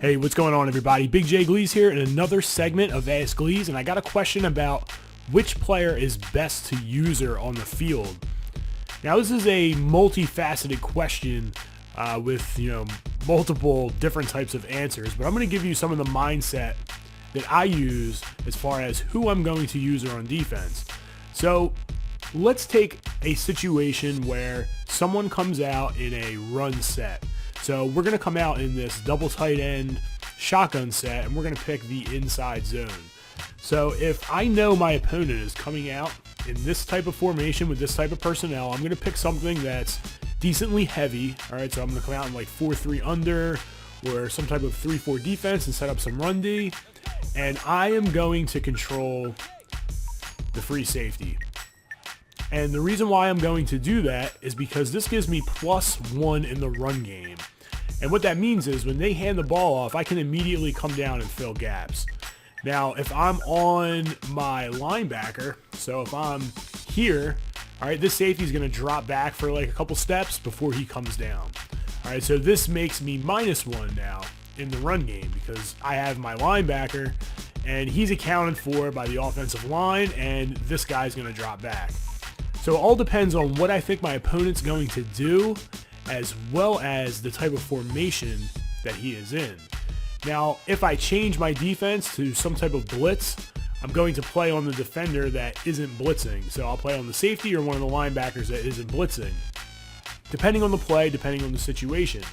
Hey, what's going on, everybody? Big J Gleez here in another segment of Ask Gleez, and I got a question about which player is best to user on the field. Now, this is a multifaceted question with multiple different types of answers, but I'm going to give you some of the mindset that I use as far as who I'm going to user on defense. So let's take a situation where someone comes out in a run set. So we're going to come out in this double tight end shotgun set, and we're going to pick the inside zone. So if I know my opponent is coming out in this type of formation with this type of personnel, I'm going to pick something that's decently heavy. All right, so I'm going to come out in like 4-3 under or some type of 3-4 defense and set up some run D. And I am going to control the free safety. And the reason why I'm going to do that is because this gives me +1 in the run game. And what that means is when they hand the ball off, I can immediately come down and fill gaps. Now, if I'm on my linebacker, so if I'm here, all right, this safety is going to drop back for like a couple steps before he comes down. All right, so this makes me -1 now in the run game because I have my linebacker and he's accounted for by the offensive line, and this guy's going to drop back. So it all depends on what I think my opponent's going to do, as well as the type of formation that he is in. Now, if I change my defense to some type of blitz, I'm going to play on the defender that isn't blitzing. So I'll play on the safety or one of the linebackers that isn't blitzing, depending on the play, depending on the situation.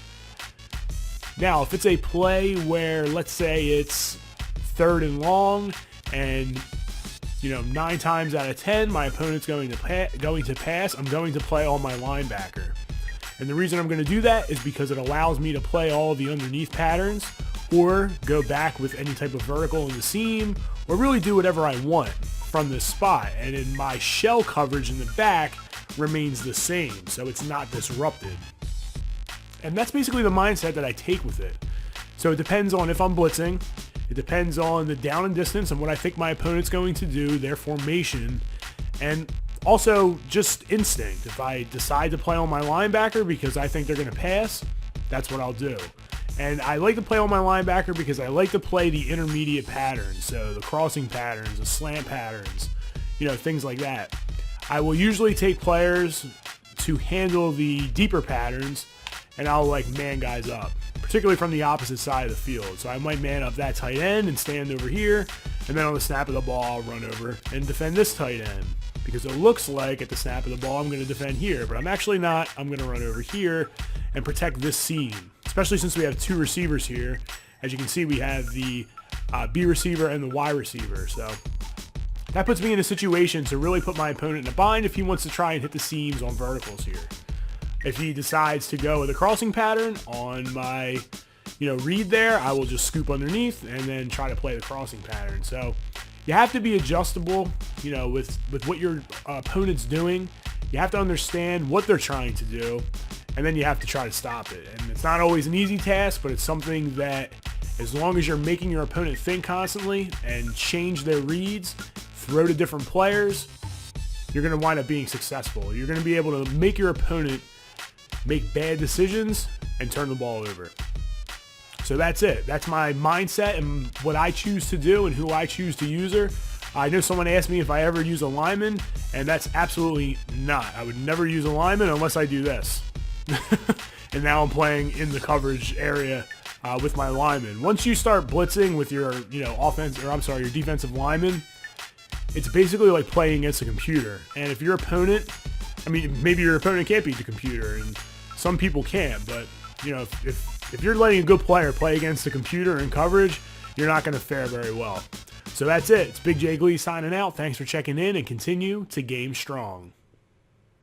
Now, if it's a play where, let's say it's 3rd and long, and 9 times out of 10, my opponent's going to pass, I'm going to play on my linebacker. And the reason I'm going to do that is because it allows me to play all the underneath patterns or go back with any type of vertical in the seam or really do whatever I want from this spot. And then my shell coverage in the back remains the same, so it's not disrupted. And that's basically the mindset that I take with it. So it depends on if I'm blitzing. It depends on the down and distance and what I think my opponent's going to do, their formation, and also just instinct. If I decide to play on my linebacker because I think they're going to pass, that's what I'll do. And I like to play on my linebacker because I like to play the intermediate patterns, so the crossing patterns, the slant patterns, things like that. I will usually take players to handle the deeper patterns, and I'll man guys up, particularly from the opposite side of the field. So I might man up that tight end and stand over here, and then on the snap of the ball, I'll run over and defend this tight end. Because it looks like at the snap of the ball, I'm going to defend here, but I'm actually not. I'm going to run over here and protect this seam, especially since we have 2 receivers here. As you can see, we have the B receiver and the Y receiver. So that puts me in a situation to really put my opponent in a bind if he wants to try and hit the seams on verticals here. If he decides to go with a crossing pattern on my read there, I will just scoop underneath and then try to play the crossing pattern. So you have to be adjustable, with what your opponent's doing. You have to understand what they're trying to do, and then you have to try to stop it. And it's not always an easy task, but it's something that as long as you're making your opponent think constantly and change their reads, throw to different players, you're going to wind up being successful. You're going to be able to make your opponent make bad decisions and turn the ball over. So that's it. That's my mindset and what I choose to do and who I choose to user. I know someone asked me if I ever use a lineman, and that's absolutely not. I would never use a lineman unless I do this. And now I'm playing in the coverage area with my lineman. Once you start blitzing with your your defensive lineman, it's basically like playing against a computer. And if your opponent, maybe your opponent can't beat the computer, and some people can't, but if you're letting a good player play against the computer in coverage, you're not going to fare very well. So that's it. It's Big J Gleez signing out. Thanks for checking in, and continue to game strong.